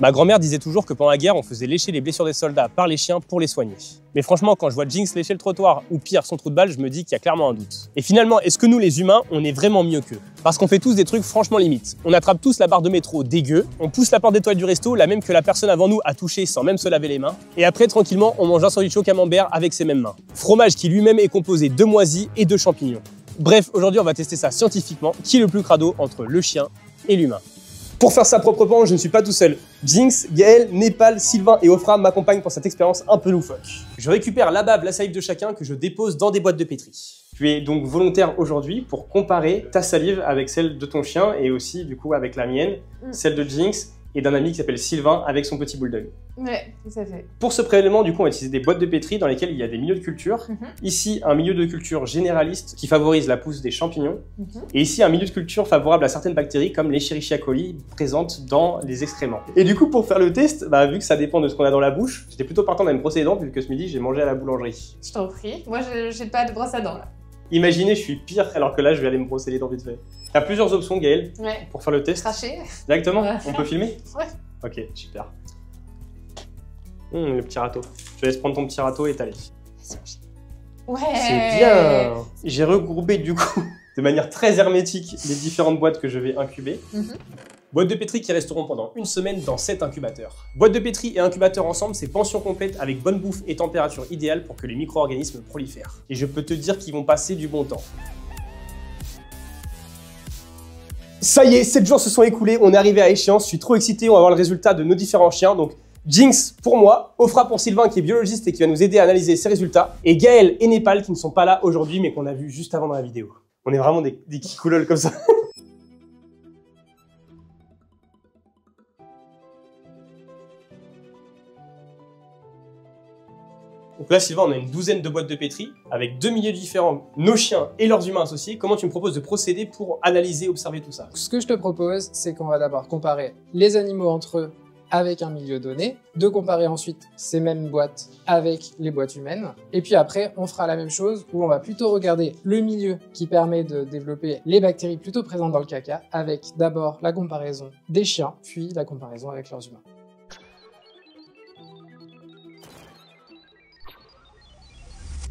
Ma grand-mère disait toujours que pendant la guerre, on faisait lécher les blessures des soldats par les chiens pour les soigner. Mais franchement, quand je vois Jinx lécher le trottoir ou pire son trou de balle, je me dis qu'il y a clairement un doute. Et finalement, est-ce que nous les humains, on est vraiment mieux qu'eux? Parce qu'on fait tous des trucs franchement limites. On attrape tous la barre de métro dégueu, on pousse la porte des toilettes du resto, la même que la personne avant nous a touché sans même se laver les mains. Et après, tranquillement, on mange un sandwich au camembert avec ses mêmes mains. Fromage qui lui-même est composé de moisis et de champignons. Bref, aujourd'hui, on va tester ça scientifiquement. Qui est le plus crado entre le chien et l'humain? Pour faire ça proprement, je ne suis pas tout seul. Jinx, Gaël, Népal, Sylvain et Ofra m'accompagnent pour cette expérience un peu loufoque. Je récupère la bave, la salive de chacun que je dépose dans des boîtes de pétri. Tu es donc volontaire aujourd'hui pour comparer ta salive avec celle de ton chien et aussi du coup avec la mienne, celle de Jinx et d'un ami qui s'appelle Sylvain avec son petit bulldog. Ouais, tout à fait. Pour ce prélèvement, du coup, on va utiliser des boîtes de pétri dans lesquelles il y a des milieux de culture. Ici, un milieu de culture généraliste qui favorise la pousse des champignons. Et ici, un milieu de culture favorable à certaines bactéries comme l'Escherichia coli présentes dans les excréments. Et du coup, pour faire le test, vu que ça dépend de ce qu'on a dans la bouche, j'étais plutôt partant d'aller me brosser les dents vu que ce midi, j'ai mangé à la boulangerie. Je t'en prie. Moi, j'ai pas de brosse à dents là. Imaginez, je suis pire alors que là, je vais aller me brosser les dents vite fait. Il y a plusieurs options, Gaël, pour faire le test. Cracher. Directement, on peut filmer? Ouais. Ok, super. Le petit râteau. Je te laisse prendre ton petit râteau et t'aller. Ouais. C'est bien. J'ai regroupé du coup, de manière très hermétique, les différentes boîtes que je vais incuber. Boîtes de pétri qui resteront pendant une semaine dans 7 incubateurs. Boîte de pétri et incubateur ensemble, c'est pension complète avec bonne bouffe et température idéale pour que les micro-organismes prolifèrent. Et je peux te dire qu'ils vont passer du bon temps. Ça y est, 7 jours se sont écoulés, on est arrivé à échéance, je suis trop excité, on va voir le résultat de nos différents chiens. Donc Jinx pour moi, Ofra pour Sylvain qui est biologiste et qui va nous aider à analyser ces résultats, et Gaël et Népal qui ne sont pas là aujourd'hui mais qu'on a vu juste avant dans la vidéo. On est vraiment des kikoulol comme ça. Donc là, Sylvain, on a une douzaine de boîtes de pétri avec 2 milieux différents, nos chiens et leurs humains associés. Comment tu me proposes de procéder pour analyser, observer tout ça? Ce que je te propose, c'est qu'on va d'abord comparer les animaux entre eux avec un milieu donné, de comparer ensuite ces mêmes boîtes avec les boîtes humaines, et puis après, on fera la même chose où on va plutôt regarder le milieu qui permet de développer les bactéries plutôt présentes dans le caca, avec d'abord la comparaison des chiens, puis la comparaison avec leurs humains.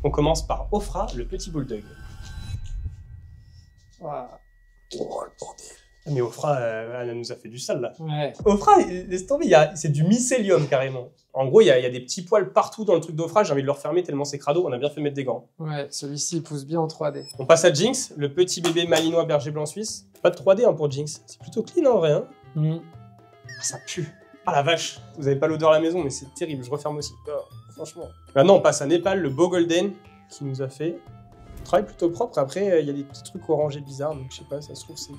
On commence par Ofra, le petit bulldog. Voilà. Oh le bordel. Mais Ofra, elle nous a fait du sale là. Ouais. Ofra, laisse tomber, c'est du mycélium carrément. En gros, il y a des petits poils partout dans le truc d'Ofra, j'ai envie de le refermer tellement c'est crado, on a bien fait mettre des gants. Ouais, celui-ci il pousse bien en 3D. On passe à Jinx, le petit bébé malinois berger blanc suisse. Pas de 3D pour Jinx, c'est plutôt clean en vrai. Hein. Ah, ça pue. Ah la vache, vous avez pas l'odeur à la maison mais c'est terrible, je referme aussi. Oh, franchement. Maintenant on passe à Népal, le beau golden qui nous a fait un travail plutôt propre. Après il y a des petits trucs orangés bizarres donc je sais pas, ça se trouve c'est...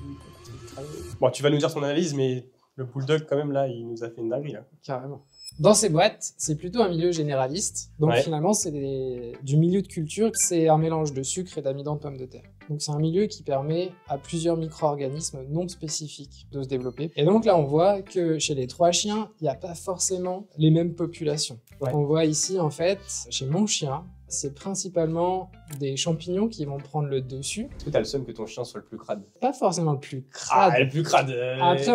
Bon tu vas nous dire ton analyse mais le bulldog quand même là il nous a fait une dinguerie là. Carrément. Dans ces boîtes, c'est plutôt un milieu généraliste. Donc finalement, c'est du milieu de culture, c'est un mélange de sucre et d'amidon de pommes de terre. Donc c'est un milieu qui permet à plusieurs micro-organismes non spécifiques de se développer. Et donc là, on voit que chez les 3 chiens, il n'y a pas forcément les mêmes populations. On voit ici, en fait, chez mon chien, c'est principalement des champignons qui vont prendre le dessus. Est-ce que t'as le seum que ton chien soit le plus crade? Pas forcément le plus crade. Ah, le plus crade.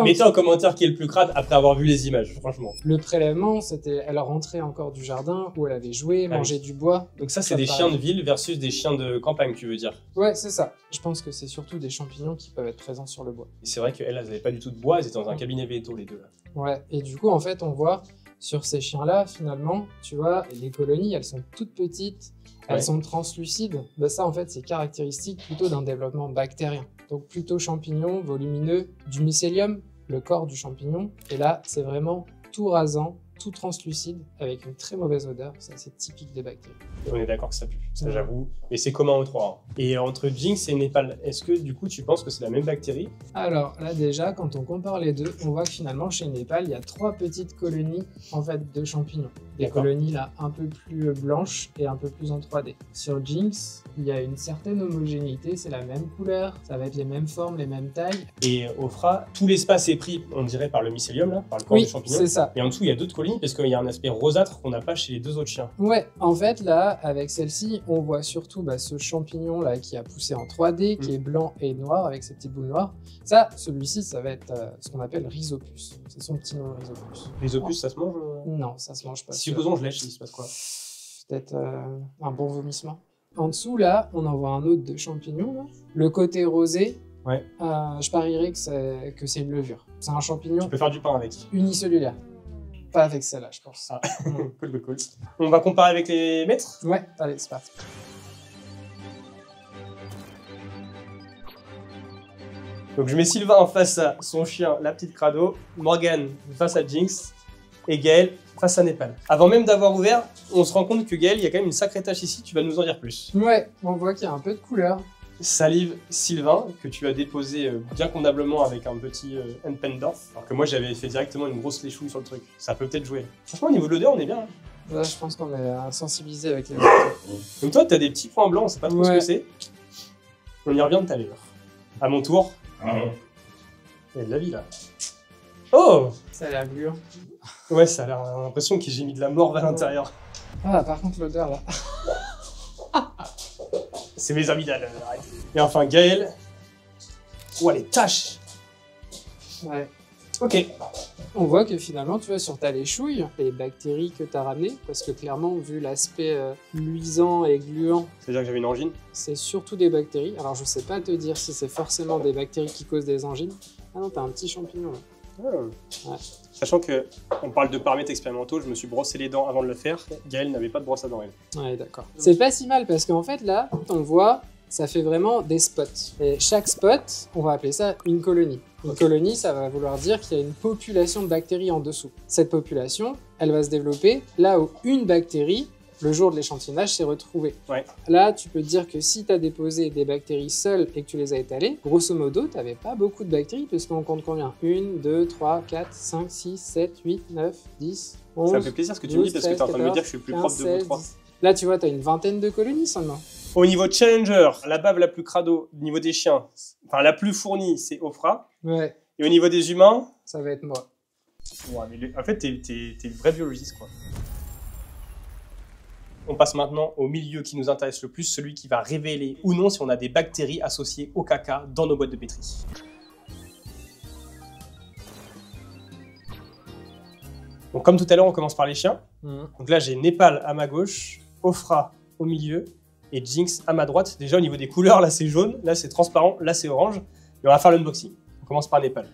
Mettez en commentaire qui est le plus crade après avoir vu les images, franchement. Le prélèvement, c'était elle rentrait encore du jardin où elle avait joué, mangé du bois. Donc ça, c'est des chiens de ville versus des chiens de campagne, tu veux dire? Ouais, c'est ça. Je pense que c'est surtout des champignons qui peuvent être présents sur le bois. Et c'est vrai qu'elles n'avaient pas du tout de bois, elles étaient dans un cabinet végétaux, les deux là. Ouais, et du coup, en fait, on voit sur ces chiens-là, finalement, tu vois, les colonies, elles sont toutes petites. Elles sont translucides. Ben ça, en fait, c'est caractéristique plutôt d'un développement bactérien. Donc plutôt champignon, volumineux, du mycélium, le corps du champignon. Et là, c'est vraiment tout rasant, tout translucide, avec une très mauvaise odeur. Ça, c'est typique des bactéries. On est d'accord que ça pue, ça j'avoue. Mais c'est commun aux 3. Hein. Et entre Jinx et Népal, est-ce que du coup, tu penses que c'est la même bactérie? Alors là, déjà, quand on compare les deux, on voit que finalement, chez Népal, il y a 3 petites colonies en fait, de champignons. Des colonies là un peu plus blanches et un peu plus en 3D. Sur Jinx, il y a une certaine homogénéité, c'est la même couleur, ça va être les mêmes formes, les mêmes tailles. Et Ofra, tout l'espace est pris, on dirait, par le mycélium, là, par le corps du champignon. C'est ça. Et en dessous, il y a d'autres colonies pollines parce qu'il y a un aspect rosâtre qu'on n'a pas chez les deux autres chiens. Ouais, en fait, là, avec celle-ci, on voit surtout ce champignon là qui a poussé en 3D, qui est blanc et noir avec ses petites boules noires. Ça, celui-ci, ça va être ce qu'on appelle Rhizopus. C'est son petit nom, Rhizopus. Rhizopus, ça se mange Non, ça se mange pas. Si supposons je lèche, il se passe quoi? Peut-être un bon vomissement. En dessous, là, on en voit un autre de champignon. Là. Le côté rosé, ouais. Je parierais que c'est une levure. C'est un champignon. Tu peux faire du pain avec. Unicellulaire. Pas avec celle-là, je pense. Ah. Cool. On va comparer avec les maîtres? Ouais, allez, c'est parti. Donc je mets Sylvain face à son chien, la petite Crado, Morgane face à Jinx, et Gaël face à Népal. Avant même d'avoir ouvert, on se rend compte que Gaël, il y a quand même une sacrée tache ici, tu vas nous en dire plus. Ouais, on voit qu'il y a un peu de couleur. Salive Sylvain, que tu as déposé bien convenablement avec un petit Endpendorf, alors que moi j'avais fait directement une grosse léchouille sur le truc. Ça peut peut-être jouer. Franchement, au niveau de l'odeur, on est bien. Hein. Là, je pense qu'on est sensibilisé avec les Comme toi, t'as des petits points blancs, on sait pas trop ce que c'est. On y revient tout à l'heure. À mon tour. Il y a de la vie là. Oh! Ça a l'air gluant. Ouais, ça a l'air l'impression que j'ai mis de la morve à l'intérieur. Ah, par contre, l'odeur là. C'est mes amygdales, arrête. Et enfin, Gaël. Oh, les taches! Ouais. Ok. On voit que finalement, tu vois, sur ta léchouille, les bactéries que tu as ramenées, parce que clairement, vu l'aspect luisant et gluant, C'est-à-dire que j'avais une angine? c'est surtout des bactéries. Alors, je sais pas te dire si c'est forcément des bactéries qui causent des angines. Ah non, t'as un petit champignon là. Ouais. Sachant que on parle de paramètres expérimentaux, je me suis brossé les dents avant de le faire. Gaël n'avait pas de brosse à dents, elle. Ouais, d'accord. C'est pas si mal parce qu'en fait, là, on voit, ça fait vraiment des spots. Et chaque spot, on va appeler ça une colonie. Une colonie, ça va vouloir dire qu'il y a une population de bactéries en dessous. Cette population, elle va se développer là où une bactérie, le jour de l'échantillonnage, s'est retrouvée. Ouais. Là, tu peux te dire que si tu as déposé des bactéries seules et que tu les as étalées, grosso modo, tu n'avais pas beaucoup de bactéries, puisqu'on compte combien? 1, 2, 3, 4, 5, 6, 7, 8, 9, 10, 11... Ça me fait plaisir ce que tu me dis parce que tu es en train de me dire que je suis plus 15, propre de vous 16, trois. 10. Là, tu vois, tu as une vingtaine de colonies seulement. Au niveau challenger, la bave la plus crado, au niveau des chiens, enfin la plus fournie, c'est Ofra. Ouais. Et au niveau des humains, ça va être moi. Ouais, mais en fait, t'es une vraie biologiste, quoi. On passe maintenant au milieu qui nous intéresse le plus, celui qui va révéler ou non si on a des bactéries associées au caca dans nos boîtes de pétri. Donc comme tout à l'heure, on commence par les chiens. Donc là, j'ai Népal à ma gauche, Ofra au milieu et Jinx à ma droite. Déjà, au niveau des couleurs, là, c'est jaune, là, c'est transparent, là, c'est orange. Et on va faire l'unboxing. On commence par Népal.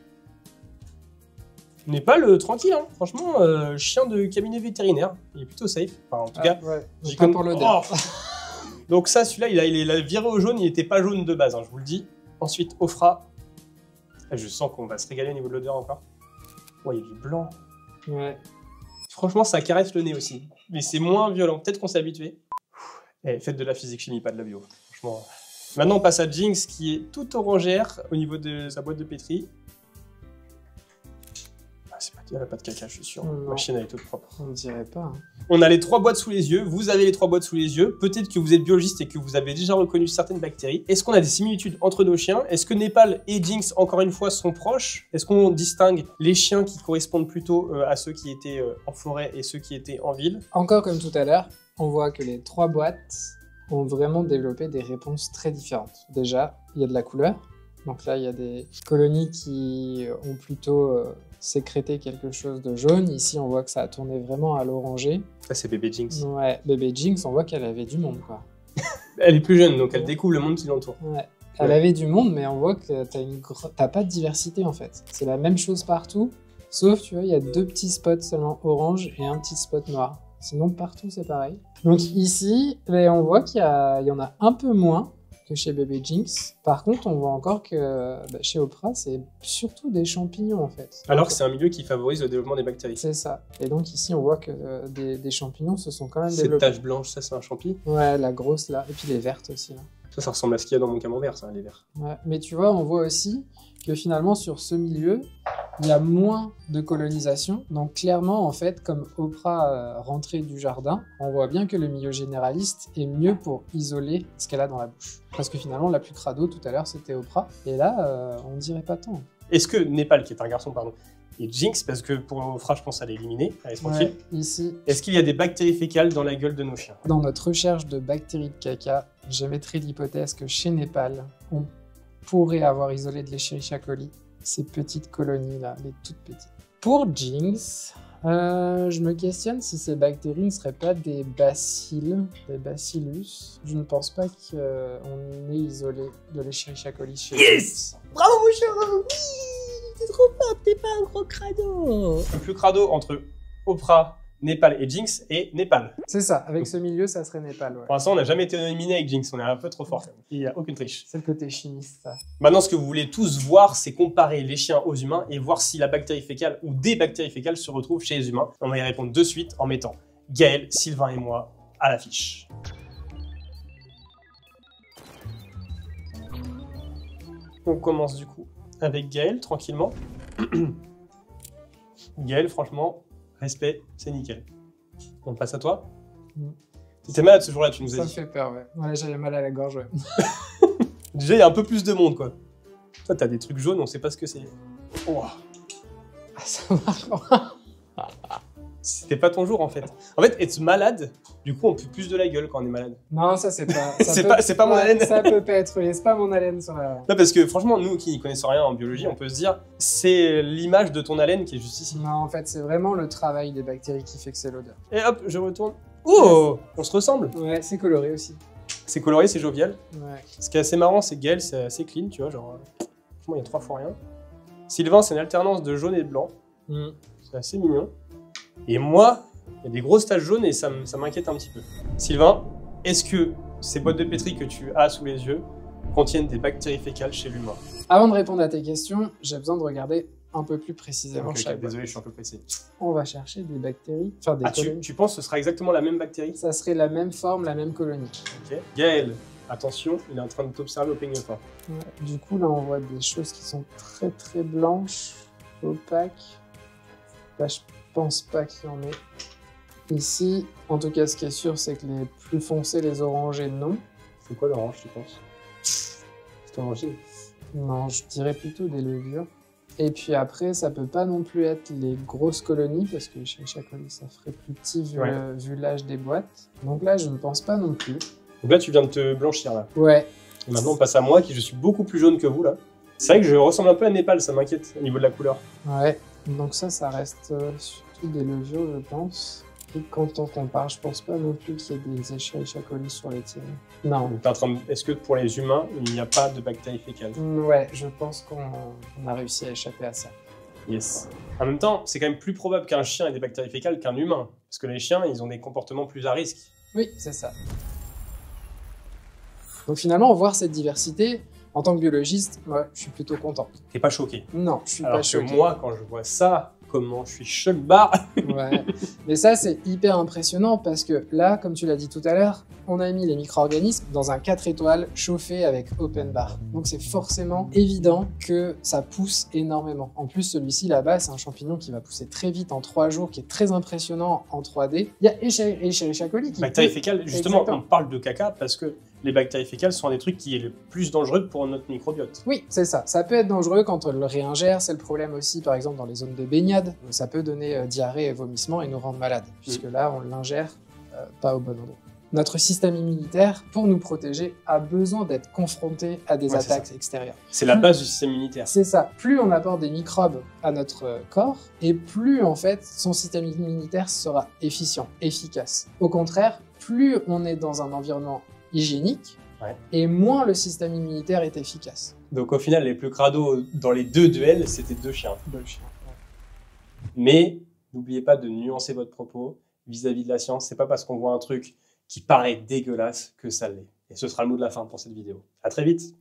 Népal, tranquille, hein. Franchement, chien de cabinet vétérinaire. Il est plutôt safe. Enfin, en tout cas, ouais. j'ai Pas pour l'odeur. Oh. Donc ça, celui-là, il est viré au jaune, il n'était pas jaune de base, hein, je vous le dis. Ensuite, Ofra. Je sens qu'on va se régaler au niveau de l'odeur encore. Oh, il y a du blanc. Ouais. Franchement, ça caresse le nez aussi. Mais c'est moins violent. Peut-être qu'on s'est habitué. Faites de la physique-chimie, pas de la bio. Franchement. Maintenant, on passe à Jinx, qui est toute orangère au niveau de sa boîte de pétri. Elle n'a pas de caca, je suis sûr. Non. Ma chienne, elle est toute propre. On ne dirait pas. Hein. On a les 3 boîtes sous les yeux. Vous avez les 3 boîtes sous les yeux. Peut-être que vous êtes biologiste et que vous avez déjà reconnu certaines bactéries. Est-ce qu'on a des similitudes entre nos chiens? Est-ce que Népal et Jinx, encore une fois, sont proches? Est-ce qu'on distingue les chiens qui correspondent plutôt à ceux qui étaient en forêt et ceux qui étaient en ville? Encore comme tout à l'heure, on voit que les 3 boîtes ont vraiment développé des réponses très différentes. Déjà, il y a de la couleur. Donc là, il y a des colonies qui ont plutôt sécrété quelque chose de jaune. Ici, on voit que ça a tourné vraiment à l'orangé. Ça, c'est bébé Jinx. Ouais, bébé Jinx, on voit qu'elle avait du monde, quoi. Elle est plus jeune, donc elle découvre le monde qui l'entoure. Ouais. Elle avait du monde, mais on voit que t'as pas de diversité, en fait. C'est la même chose partout, sauf, tu vois, il y a 2 petits spots seulement orange et un petit spot noir. Sinon, partout, c'est pareil. Donc ici, on voit qu'il y en a un peu moins que chez bébé Jinx. Par contre, on voit encore que chez Ofra, c'est surtout des champignons en fait. Alors que c'est un milieu qui favorise le développement des bactéries. C'est ça. Et donc ici, on voit que des champignons se sont quand même Cette développés. tache blanche, ça c'est un champi. Ouais, la grosse là. Et puis les vertes aussi là. Ça ressemble à ce qu'il y a dans mon camembert, ça, les verts. Ouais. Mais tu vois, on voit aussi que finalement, sur ce milieu, il y a moins de colonisation. Donc clairement, en fait, comme Ofra rentrait du jardin, on voit bien que le milieu généraliste est mieux pour isoler ce qu'elle a dans la bouche. Parce que finalement, la plus crado tout à l'heure, c'était Ofra. Et là, on dirait pas tant. Est-ce que Népal, qui est un garçon, pardon, et Jinx, parce que pour Ofra, je pense à l'éliminer. Allez, tranquille. Ouais, ici, Est-ce qu'il y a des bactéries fécales dans la gueule de nos chiens? dans notre recherche de bactéries de caca, j'émettrai l'hypothèse que chez Népal, on pourrait avoir isolé de l'Escherichia coli ces petites colonies-là, les toutes petites. Pour Jinx, je me questionne si ces bactéries ne seraient pas des bacilles, des bacillus. Je ne pense pas qu'on ait isolé de l'Escherichia coli chez Jinx. Bravo mon chien, bravo. Oui, t'es trop fort, t'es pas un gros crado. Le plus crado entre Oprah, Népal et Jinx est Népal. C'est ça, avec ce milieu, ça serait Népal, ouais. Pour l'instant, on n'a jamais été éliminé avec Jinx, on est un peu trop fort. Il n'y a aucune triche. C'est le côté chimiste, ça. Maintenant, ce que vous voulez tous voir, c'est comparer les chiens aux humains et voir si la bactérie fécale ou des bactéries fécales se retrouvent chez les humains. On va y répondre de suite en mettant Gaël, Sylvain et moi à l'affiche. On commence du coup avec Gaël, tranquillement. Gaël, franchement, respect, c'est nickel. On passe à toi. T'étais malade ce jour-là, tu nous as Ça me dit. fait peur, ouais. Ouais, j'avais mal à la gorge, ouais. Déjà, il y a un peu plus de monde, quoi. Toi, t'as des trucs jaunes, on sait pas ce que c'est. Oh. Ah, ça marche. C'était pas ton jour, en fait. En fait, être malade, du coup, on pue plus de la gueule quand on est malade. Non, ça c'est pas. C'est pas mon haleine. Ça peut pas être. C'est pas mon haleine sur la. Non, parce que franchement, nous qui n'y connaissons rien en biologie, on peut se dire, c'est l'image de ton haleine qui est juste ici. Non, en fait, c'est vraiment le travail des bactéries qui fait que c'est l'odeur. Et hop, je retourne. Oh, on se ressemble. Ouais, c'est coloré aussi. C'est coloré, c'est jovial. Ouais. Ce qui est assez marrant, c'est que Gaël, c'est assez clean, tu vois, genre, franchement, il y a 3 fois rien. Sylvain, c'est une alternance de jaune et de blanc. C'est assez mignon. Et moi, il y a des grosses taches jaunes et ça m'inquiète un petit peu. Sylvain, est-ce que ces boîtes de pétri que tu as sous les yeux contiennent des bactéries fécales chez l'humain? Avant de répondre à tes questions, j'ai besoin de regarder un peu plus précisément Ok, chaque boîte. désolé, je suis un peu pressé. On va chercher des bactéries. Enfin, des Ah, colonies. tu penses que ce sera exactement la même bactérie? Ça serait la même forme, la même colonie. Ok. Gaël, attention, il est en train de t'observer au peigne fin. Ouais. Du coup, là, on voit des choses qui sont très très blanches, opaques. Là, je pense pas qu'il y en ait. Ici, en tout cas, ce qui est sûr, c'est que les plus foncés, les orangés, non. C'est quoi l'orange, tu penses? C'est orangé. Non, je dirais plutôt des levures. Et puis après, ça peut pas non plus être les grosses colonies, parce que chez chaque colonie, ça ferait plus petit vu l'âge des boîtes. Donc là, je ne pense pas non plus. Donc là, tu viens de te blanchir, là. Ouais. Et maintenant, on passe à moi, qui je suis beaucoup plus jaune que vous, là. C'est vrai que je ressemble un peu à Népal, ça m'inquiète, au niveau de la couleur. Ouais. Donc ça reste surtout des levures, je pense. Et quand on compare, je pense pas non plus qu'il y ait des Escherichia coli sur les tiennes. Non. Donc, est-ce que pour les humains, il n'y a pas de bactéries fécales? Ouais, je pense qu'on a réussi à échapper à ça. Yes. En même temps, c'est quand même plus probable qu'un chien ait des bactéries fécales qu'un humain. Parce que les chiens, ils ont des comportements plus à risque. Oui, c'est ça. Donc finalement, voir cette diversité, en tant que biologiste, ouais, je suis plutôt contente. T'es pas choqué? Non, je suis Alors pas que choquée. moi, quand je vois ça, comment je suis choc barre. Ouais. Mais ça, c'est hyper impressionnant parce que là, comme tu l'as dit tout à l'heure, on a mis les micro-organismes dans un 4 étoiles chauffé avec open bar. Donc c'est forcément évident que ça pousse énormément. En plus, celui-ci là-bas, c'est un champignon qui va pousser très vite en 3 jours, qui est très impressionnant en 3D. Il y a Escherichia coli qui... Bactéries fécales, justement, Exactement. on parle de caca parce que les bactéries fécales sont un des trucs qui est le plus dangereux pour notre microbiote. Oui, c'est ça. Ça peut être dangereux quand on le réingère. C'est le problème aussi, par exemple, dans les zones de baignade. Ça peut donner diarrhée et vomissement et nous rendre malades, puisque là, on l'ingère pas au bon endroit. Notre système immunitaire, pour nous protéger, a besoin d'être confronté à des Ouais, c'est attaques extérieures. C'est la base du système immunitaire. C'est ça. Plus on apporte des microbes à notre corps, et plus, en fait, son système immunitaire sera efficient, efficace. Au contraire, plus on est dans un environnement hygiénique, Ouais. et moins le système immunitaire est efficace. Donc au final, les plus crados dans les 2 duels, c'était 2 chiens. Le chien. Mais n'oubliez pas de nuancer votre propos vis-à-vis de la science. C'est pas parce qu'on voit un truc qui paraît dégueulasse que ça l'est. Et ce sera le mot de la fin pour cette vidéo. À très vite.